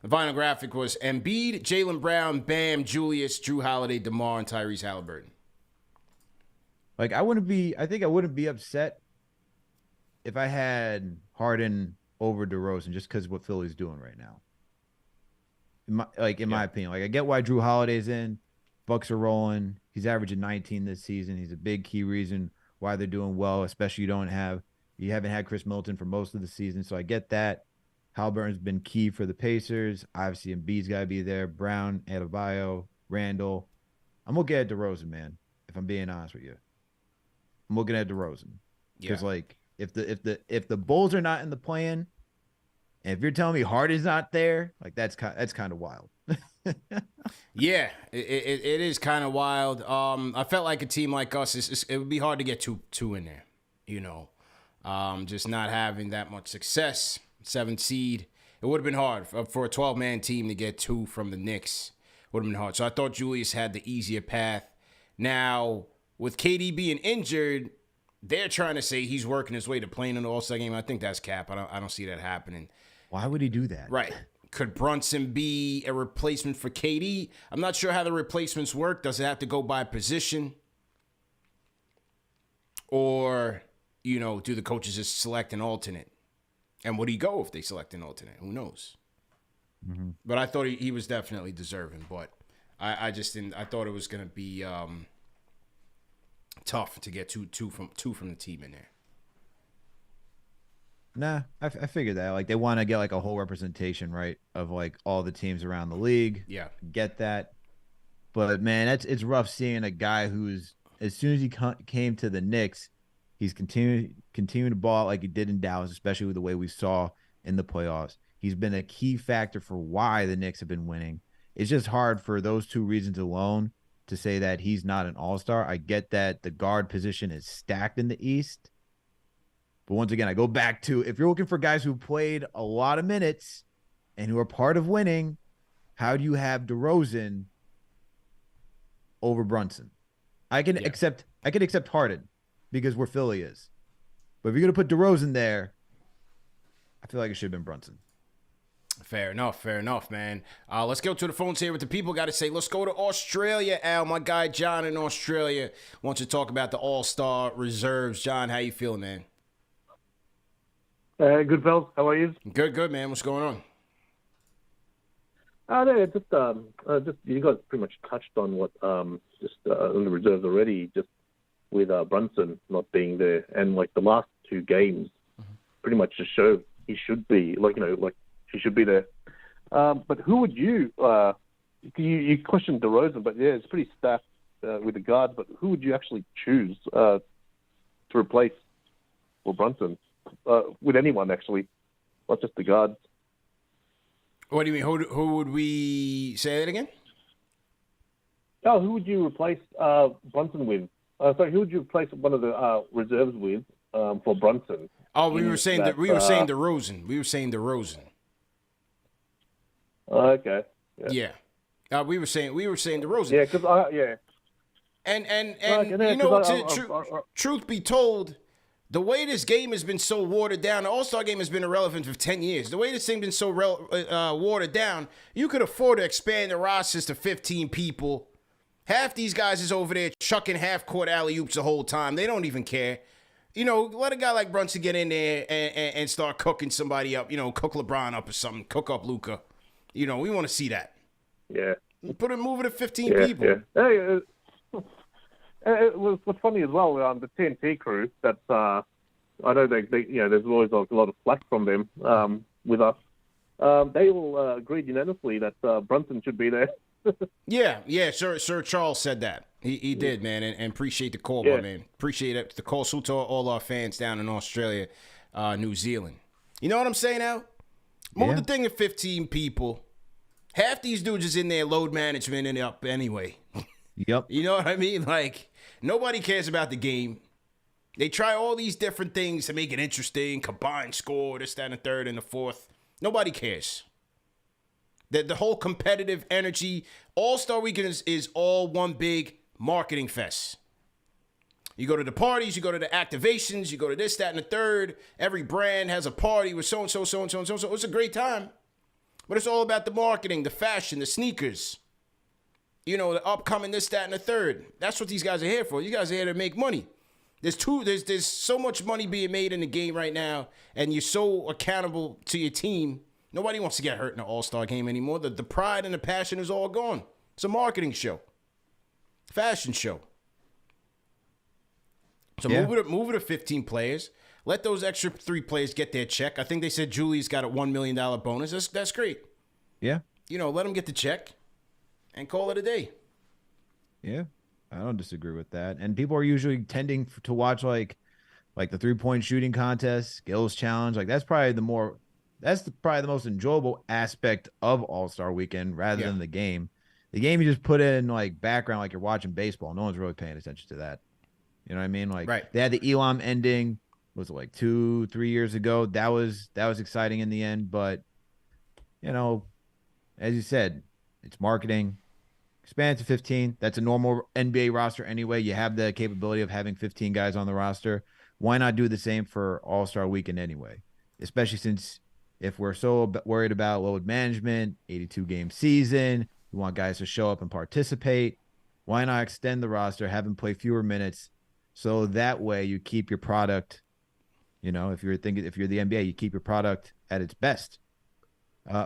The final graphic was Embiid, Jalen Brown, Bam, Julius, Drew Holiday, DeMar, and Tyrese Halliburton. Like, I wouldn't be upset if I had Harden over DeRozan just because of what Philly's doing right now. In my opinion, like, I get why Drew Holiday's in. Bucks are rolling. He's averaging 19 this season. He's a big key reason why they're doing well, especially you haven't had Chris Middleton for most of the season. So I get that. Halliburton's been key for the Pacers. Obviously, Embiid's got to be there. Brown, Adebayo, Randall. I'm looking at DeRozan, man, if I'm being honest with you. I'm looking at DeRozan. Because, like, if the Bulls are not in the plan, and if you're telling me Harden's not there, like, that's kind of wild. Yeah, it is kind of wild. I felt like a team like us, it would be hard to get two in there, you know. Just not having that much success. 7th seed, it would have been hard for a 12-man team to get 2 from the Knicks. Would have been hard. So I thought Julius had the easier path. Now, with KD being injured, they're trying to say he's working his way to playing in the All-Star game. I think that's cap. I don't see that happening. Why would he do that? Right. Could Brunson be a replacement for KD? I'm not sure how the replacements work. Does it have to go by position? Or, you know, do the coaches just select an alternate? And would he go if they select an alternate? Who knows? Mm-hmm. But I thought he was definitely deserving. But I just didn't. I thought it was going to be tough to get two from the team in there. Nah, I figured that. Like, they want to get, like, a whole representation, right, of, like, all the teams around the league. Yeah. Get that. But, man, it's rough seeing a guy who's, as soon as he came to the Knicks, he's continuing to ball out like he did in Dallas, especially with the way we saw in the playoffs. He's been a key factor for why the Knicks have been winning. It's just hard for those 2 reasons alone to say that he's not an all-star. I get that the guard position is stacked in the East. But once again, I go back to, if you're looking for guys who played a lot of minutes and who are part of winning, how do you have DeRozan over Brunson? I can accept Harden because where Philly is. But if you're going to put DeRozan there, I feel like it should have been Brunson. Fair enough, man. Let's go to the phones here with the people. Got to say, let's go to Australia, Al. My guy John in Australia wants to talk about the All-Star reserves. John, how you feeling, man? Good, fellas. How are you? Good, man. What's going on? No, just you guys pretty much touched on what on the reserves already. Just with Brunson not being there, and like the last 2 games, pretty much just show he should be he should be there. But who would you questioned DeRozan, but yeah, it's pretty stacked with the guards. But who would you actually choose to replace for Brunson? With anyone, actually, not just the guards. What do you mean? Who would we say that again? Oh, who would you replace Brunson with? Who would you replace one of the reserves with for Brunson? Oh, we were saying DeRozan. We were saying DeRozan. Okay. Yeah. We were saying DeRozan. Yeah, because And truth be told, the way this game has been so watered down, the All-Star game has been irrelevant for 10 years. The way this thing's been so watered down, you could afford to expand the rosters to 15 people. Half these guys is over there chucking half-court alley-oops the whole time. They don't even care. You know, let a guy like Brunson get in there and start cooking somebody up. You know, cook LeBron up or something. Cook up Luka. You know, we want to see that. Yeah. Move it to 15 people. Yeah. Hey, what's funny as well, the TNT crew, that's, I know they there's always a lot of flack from them with us. They all agreed unanimously that Brunson should be there. Yeah. Sir Charles said that. He did, man, and appreciate the call, my man. Appreciate it. The call. Salute to all our fans down in Australia, New Zealand. You know what I'm saying, Al? Move the thing to 15 people. Half these dudes is in there load management and up anyway. Yep. You know what I mean? Like, nobody cares about the game. They try all these different things to make it interesting, combined score, this, that, and the third, and the fourth. Nobody cares. The whole competitive energy, All-Star Weekend is all one big marketing fest. You go to the parties, you go to the activations, you go to this, that, and the third. Every brand has a party with so-and-so, so-and-so, and so-and-so. It's a great time. But it's all about the marketing, the fashion, the sneakers. You know, the upcoming this, that, and the third. That's what these guys are here for. You guys are here to make money. There's so much money being made in the game right now, and you're so accountable to your team. Nobody wants to get hurt in an all-star game anymore. The pride and the passion is all gone. It's a marketing show. Fashion show. So move it to 15 players. Let those extra 3 players get their check. I think they said Julie's got a $1 million bonus. That's great. Yeah. You know, let them get the check and call it a day. Yeah. I don't disagree with that. And people are usually tending to watch like the 3-point shooting contest, skills challenge. Like that's probably the most enjoyable aspect of All-Star Weekend rather than the game. The game you just put in like background like you're watching baseball. No one's really paying attention to that. You know what I mean? Like they had the Elam ending, was it like 2-3 years ago? That was exciting in the end, but you know, as you said, it's marketing. Expand to 15. That's a normal NBA roster anyway. You have the capability of having 15 guys on the roster. Why not do the same for All-Star Weekend anyway? Especially since if we're so worried about load management, 82-game season, we want guys to show up and participate. Why not extend the roster, have them play fewer minutes, so that way you keep your product, you know, if you're the NBA, you keep your product at its best.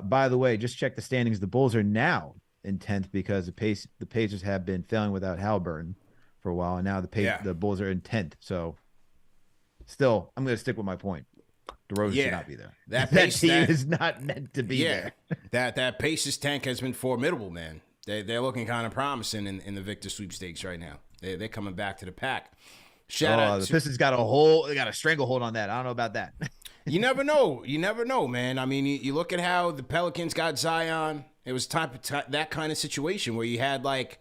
By the way, just check the standings. The Bulls are now in 10th because the Pacers have been failing without Halliburton for a while, and now the Bulls are in 10th. So still, I'm going to stick with my point. DeRozan should not be there. That team is not meant to be there. that Pacers tank has been formidable, man. They're looking kind of promising in the Victor sweepstakes right now. They're coming back to the pack. Shout out the Pistons got a stranglehold on that. I don't know about that. You never know. You never know, man. I mean, you look at how the Pelicans got Zion. It was that kind of situation where you had like,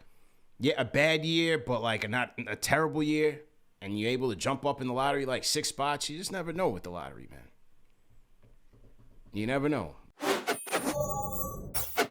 a bad year, but like not a terrible year, and you're able to jump up in the lottery like 6 spots. You just never know with the lottery, man. You never know.